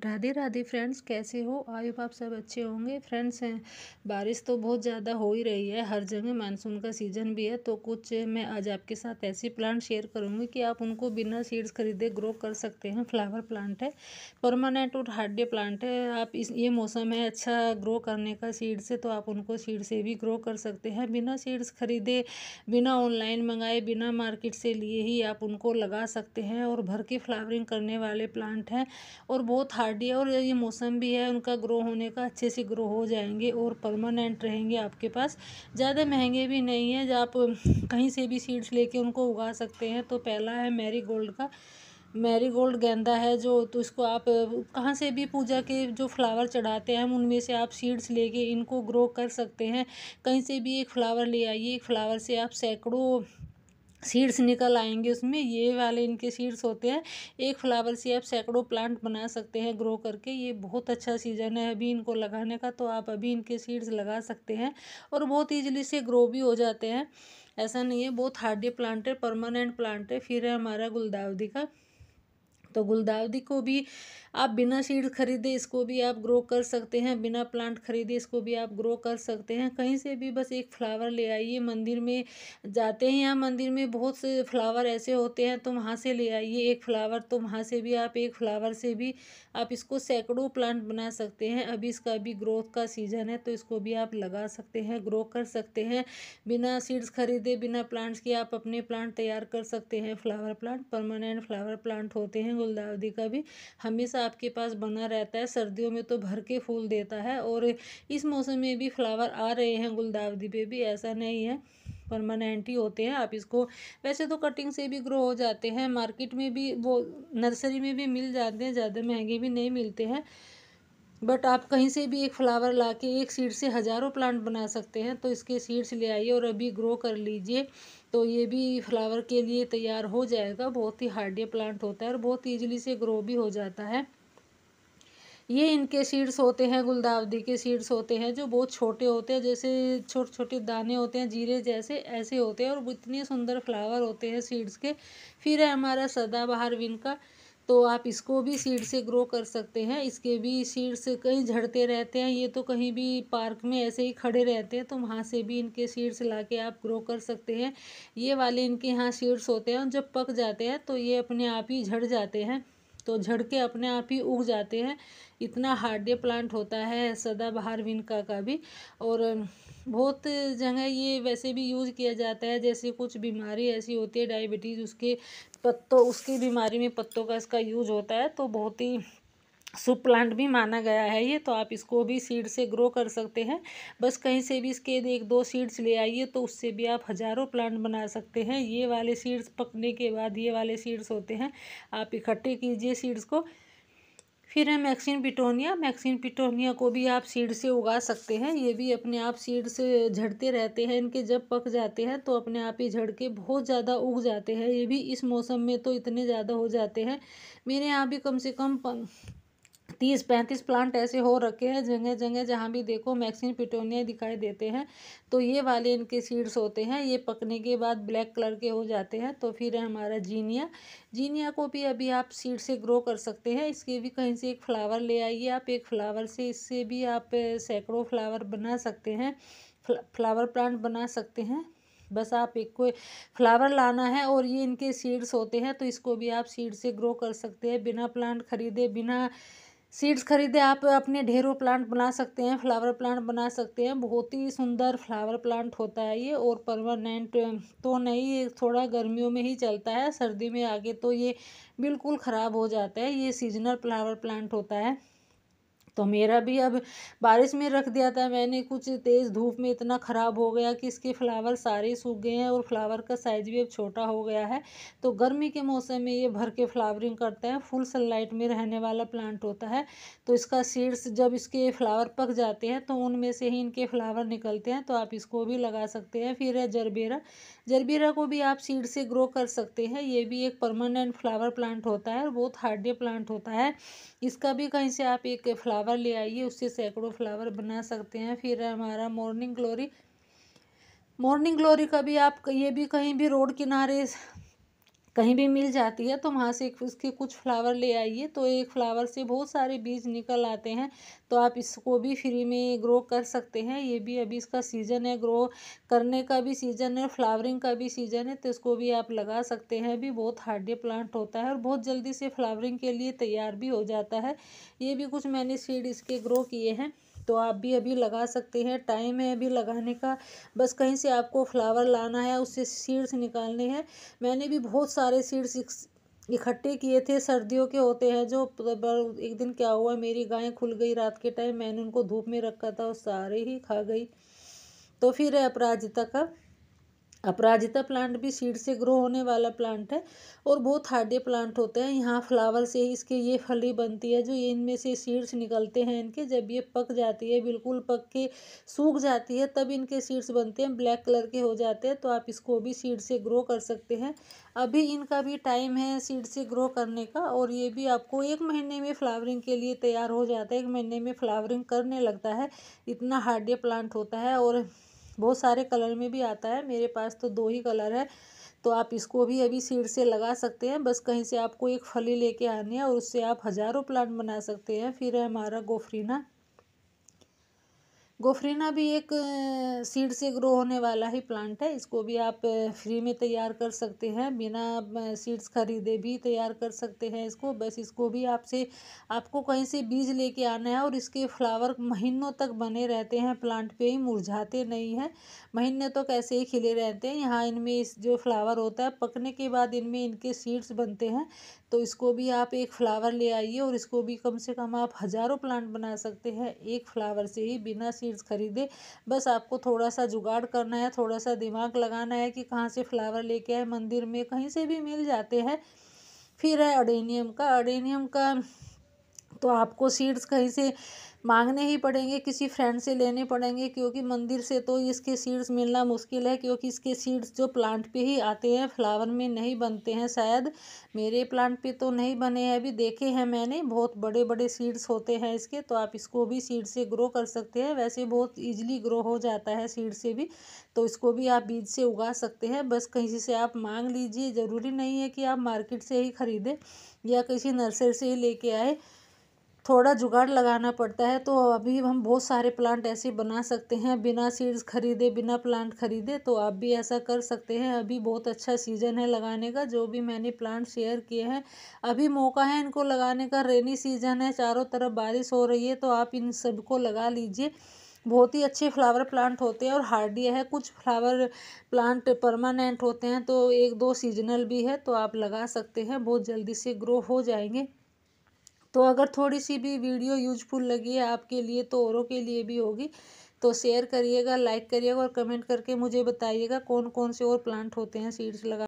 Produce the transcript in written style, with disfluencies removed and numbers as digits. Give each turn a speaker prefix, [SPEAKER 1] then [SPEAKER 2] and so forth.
[SPEAKER 1] Radhe Radhe friends, कैसे हो? I hope आप सब अच्छे होंगे। फ्रेंड्स, बारिश तो बहुत ज़्यादा हो ही रही है, हर जगह मानसून का सीज़न भी है। तो कुछ मैं आज आपके साथ ऐसी प्लांट शेयर करूंगी कि आप उनको बिना सीड्स खरीदे ग्रो कर सकते हैं। फ्लावर प्लांट है, परमानेंट और हार्डी प्लांट है। आप ये मौसम है अच्छा ग्रो करने का सीड से, तो आप उनको सीड से भी ग्रो कर सकते हैं बिना सीड्स खरीदे, बिना ऑनलाइन मंगाए, बिना मार्केट से लिए ही आप उनको लगा सकते हैं। और भर के फ्लावरिंग करने वाले प्लांट हैं और बहुत हार्डी है, और ये मौसम भी है उनका ग्रो होने का, अच्छे से ग्रो हो जाएंगे और परमानेंट रहेंगे आपके पास। ज़्यादा महंगे भी नहीं है, जब आप कहीं से भी सीड्स लेके उनको उगा सकते हैं। तो पहला है मैरीगोल्ड का, मैरीगोल्ड गेंदा है जो, तो इसको आप कहाँ से भी पूजा के जो फ्लावर चढ़ाते हैं हम उनमें से आप सीड्स लेके इनको ग्रो कर सकते हैं। कहीं से भी एक फ्लावर ले आइए, एक फ्लावर से आप सैकड़ों सीड्स निकल आएंगे उसमें। ये वाले इनके सीड्स होते हैं, एक फ्लावर से आप सैकड़ों प्लांट बना सकते हैं ग्रो करके। ये बहुत अच्छा सीजन है अभी इनको लगाने का, तो आप अभी इनके सीड्स लगा सकते हैं और बहुत ईजिली से ग्रो भी हो जाते हैं। ऐसा नहीं है, बहुत हार्डी प्लांट है, परमानेंट प्लांट है। फिर है हमारा गुलदाउदी का, तो गुलदाउदी को भी आप बिना सीड खरीदे इसको भी आप ग्रो कर सकते हैं, बिना प्लांट खरीदे इसको भी आप ग्रो कर सकते हैं। कहीं से भी बस एक फ्लावर ले आइए, मंदिर में जाते हैं, यहाँ मंदिर में बहुत से फ्लावर ऐसे होते हैं, तो वहाँ से ले आइए एक फ्लावर, तो वहाँ से भी आप एक फ्लावर से भी आप इसको सैकड़ों प्लांट बना सकते हैं। अभी इसका भी ग्रोथ का सीजन है, तो इसको भी आप लगा सकते हैं, ग्रो कर सकते हैं। बिना सीड्स खरीदे, बिना प्लांट्स के आप अपने प्लांट तैयार कर सकते हैं। Flower plant, permanent flower plant होते हैं। गुलदाउदी का भी हमेशा आपके पास बना रहता है, सर्दियों में तो भर के फूल देता है, और इस मौसम में भी फ्लावर आ रहे हैं गुलदाउदी पे भी, ऐसा नहीं है, परमानेंट ही होते हैं। आप इसको वैसे तो कटिंग से भी ग्रो हो जाते हैं, मार्केट में भी वो नर्सरी में भी मिल जाते हैं, ज़्यादा महंगे भी नहीं मिलते हैं। बट आप कहीं से भी एक फ्लावर ला के एक सीड से हज़ारों प्लांट बना सकते हैं। तो इसके सीड्स ले आइए और अभी ग्रो कर लीजिए, तो ये भी फ्लावर के लिए तैयार हो जाएगा। बहुत ही हार्डी प्लांट होता है और बहुत ईजिली से ग्रो भी हो जाता है। ये इनके सीड्स होते हैं, गुलदाउदी के सीड्स होते हैं जो बहुत छोटे होते हैं, जैसे छोटे छोटे दाने होते हैं जीरे जैसे, ऐसे होते हैं, और इतने सुंदर फ्लावर होते हैं सीड्स के। फिर है हमारा सदाबहार विन का, तो आप इसको भी सीड से ग्रो कर सकते हैं। इसके भी सीड्स कहीं झड़ते रहते हैं, ये तो कहीं भी पार्क में ऐसे ही खड़े रहते हैं, तो वहाँ से भी इनके सीड्स ला के आप ग्रो कर सकते हैं। ये वाले इनके यहाँ सीड्स होते हैं, जब पक जाते हैं तो ये अपने आप ही झड़ जाते हैं, तो झड़ के अपने आप ही उग जाते हैं। इतना हार्डी प्लांट होता है सदाबहार विनका का भी। और बहुत जगह ये वैसे भी यूज़ किया जाता है, जैसे कुछ बीमारी ऐसी होती है डायबिटीज़, उसके पत्तों, उसकी बीमारी में पत्तों का इसका यूज होता है, तो बहुत ही शुभ प्लांट भी माना गया है ये। तो आप इसको भी सीड से ग्रो कर सकते हैं, बस कहीं से भी इसके एक दो सीड्स ले आइए, तो उससे भी आप हज़ारों प्लांट बना सकते हैं। ये वाले सीड्स पकने के बाद, ये वाले सीड्स होते हैं, आप इकट्ठे कीजिए सीड्स को। फिर है मैक्सिन पिटोनिया, मैक्सिन पिटोनिया को भी आप सीड से उगा सकते हैं। ये भी अपने आप सीड से झड़ते रहते हैं, इनके जब पक जाते हैं तो अपने आप ही झड़ के बहुत ज़्यादा उग जाते हैं। ये भी इस मौसम में तो इतने ज़्यादा हो जाते हैं, मेरे यहाँ भी कम से कम 30-35 प्लांट ऐसे हो रखे हैं, जगह जगह जहाँ भी देखो मैक्सिन पिटोनिया दिखाई देते हैं। तो ये वाले इनके सीड्स होते हैं, ये पकने के बाद ब्लैक कलर के हो जाते हैं। तो फिर है हमारा जीनिया, जीनिया को भी अभी आप सीड से ग्रो कर सकते हैं। इसके भी कहीं से एक फ्लावर ले आइए आप, एक फ्लावर से इससे भी आप सैकड़ों फ्लावर बना सकते हैं, फ्लावर प्लांट बना सकते हैं। बस आप एक कोई फ्लावर लाना है, और ये इनके सीड्स होते हैं, तो इसको भी आप सीड से ग्रो कर सकते हैं बिना प्लांट खरीदे, बिना सीड्स खरीदे आप अपने ढेरों प्लांट बना सकते हैं, फ्लावर प्लांट बना सकते हैं। बहुत ही सुंदर फ्लावर प्लांट होता है ये, और परमानेंट तो नहीं, ये थोड़ा गर्मियों में ही चलता है, सर्दी में आगे तो ये बिल्कुल ख़राब हो जाता है। ये सीजनल फ्लावर प्लांट होता है। तो मेरा भी अब बारिश में रख दिया था मैंने, कुछ तेज़ धूप में इतना ख़राब हो गया कि इसके फ्लावर सारे सूख गए हैं, और फ्लावर का साइज भी अब छोटा हो गया है। तो गर्मी के मौसम में ये भर के फ्लावरिंग करता है, फुल सनलाइट में रहने वाला प्लांट होता है। तो इसका सीड्स जब इसके फ्लावर पक जाते हैं तो उनमें से ही इनके फ्लावर निकलते हैं, तो आप इसको भी लगा सकते हैं। फिर है जरबेरा, जरबेरा को भी आप सीड से ग्रो कर सकते हैं। ये भी एक परमानेंट फ्लावर प्लांट होता है और बहुत हार्डी प्लांट होता है। इसका भी कहीं से आप एक फ्लावर ले आइए, उससे सैकड़ों फ्लावर बना सकते हैं। फिर है हमारा मॉर्निंग ग्लोरी, मॉर्निंग ग्लोरी का भी आप, ये भी कहीं भी रोड किनारे कहीं भी मिल जाती है तो वहाँ से उसके कुछ फ्लावर ले आइए। तो एक फ्लावर से बहुत सारे बीज निकल आते हैं, तो आप इसको भी फ्री में ग्रो कर सकते हैं। ये भी अभी इसका सीज़न है, ग्रो करने का भी सीज़न है, फ्लावरिंग का भी सीज़न है, तो इसको भी आप लगा सकते हैं। अभी बहुत हार्डी प्लांट होता है और बहुत जल्दी से फ्लावरिंग के लिए तैयार भी हो जाता है। ये भी कुछ मैंने सीड इसके ग्रो किए हैं, तो आप भी अभी लगा सकते हैं। टाइम है अभी लगाने का, बस कहीं से आपको फ्लावर लाना है, उससे सीड्स निकालने हैं। मैंने भी बहुत सारे सीड्स इकट्ठे किए थे, सर्दियों के होते हैं जो। एक दिन क्या हुआ, मेरी गाय खुल गई रात के टाइम, मैंने उनको धूप में रखा था और सारे ही खा गई। तो फिर अपराजिता प्लांट भी सीड से ग्रो होने वाला प्लांट है और बहुत हार्डी प्लांट होते हैं। यहाँ फ्लावर से ही इसके ये फली बनती है, जो ये इनमें से सीड्स निकलते हैं इनके। जब ये पक जाती है, बिल्कुल पक के सूख जाती है, तब इनके सीड्स बनते हैं, ब्लैक कलर के हो जाते हैं। तो आप इसको भी सीड से ग्रो कर सकते हैं। अभी इनका भी टाइम है सीड से ग्रो करने का, और ये भी आपको 1 महीने में फ्लावरिंग के लिए तैयार हो जाता है। 1 महीने में फ्लावरिंग करने लगता है, इतना हार्डी प्लांट होता है। और बहुत सारे कलर में भी आता है, मेरे पास तो 2 ही कलर है। तो आप इसको भी अभी सीड से लगा सकते हैं। बस कहीं से आपको एक फली लेके आनी है और उससे आप हज़ारों प्लांट बना सकते हैं। फिर है हमारा गोफ्रीना। गोफ्रीना भी एक सीड से ग्रो होने वाला ही प्लांट है। इसको भी आप फ्री में तैयार कर सकते हैं, बिना सीड्स खरीदे भी तैयार कर सकते हैं इसको। बस इसको भी आपको कहीं से बीज लेके आना है, और इसके फ्लावर महीनों तक बने रहते हैं प्लांट पे ही, मुरझाते नहीं हैं। महीने तक ऐसे ही खिले रहते हैं। यहाँ इनमें इस जो फ्लावर होता है, पकने के बाद इनमें इनके सीड्स बनते हैं। तो इसको भी आप एक फ्लावर ले आइए, और इसको भी कम से कम आप हज़ारों प्लांट बना सकते हैं एक फ्लावर से ही, बिना सीड्स खरीदे। बस आपको थोड़ा सा जुगाड़ करना है, थोड़ा सा दिमाग लगाना है कि कहाँ से फ्लावर लेके आए। मंदिर में कहीं से भी मिल जाते हैं। फिर है अडेनियम का तो आपको सीड्स कहीं से मांगने ही पड़ेंगे, किसी फ्रेंड से लेने पड़ेंगे, क्योंकि मंदिर से तो इसके सीड्स मिलना मुश्किल है। क्योंकि इसके सीड्स जो प्लांट पे ही आते हैं, फ्लावर में नहीं बनते हैं शायद। मेरे प्लांट पे तो नहीं बने हैं, अभी देखे हैं मैंने, बहुत बड़े बड़े सीड्स होते हैं इसके। तो आप इसको भी सीड से ग्रो कर सकते हैं। वैसे बहुत ईजिली ग्रो हो जाता है सीड से भी, तो इसको भी आप बीज से उगा सकते हैं। बस कहीं से आप मांग लीजिए, ज़रूरी नहीं है कि आप मार्केट से ही खरीदें या किसी नर्सरी से ही लेके आए, थोड़ा जुगाड़ लगाना पड़ता है। तो अभी हम बहुत सारे प्लांट ऐसे बना सकते हैं बिना सीड्स खरीदे, बिना प्लांट खरीदे। तो आप भी ऐसा कर सकते हैं। अभी बहुत अच्छा सीज़न है लगाने का, जो भी मैंने प्लांट शेयर किए हैं अभी मौका है इनको लगाने का। रेनी सीज़न है, चारों तरफ बारिश हो रही है, तो आप इन सबको लगा लीजिए। बहुत ही अच्छे फ्लावर प्लांट होते हैं और हार्डी है। कुछ फ्लावर प्लांट परमानेंट होते हैं, तो 1-2 सीजनल भी है, तो आप लगा सकते हैं, बहुत जल्दी से ग्रो हो जाएंगे। तो अगर थोड़ी सी भी वीडियो यूजफुल लगी है आपके लिए, तो औरों के लिए भी होगी। तो शेयर करिएगा, लाइक करिएगा और कमेंट करके मुझे बताइएगा कौन कौन से और प्लांट होते हैं सीड्स लगा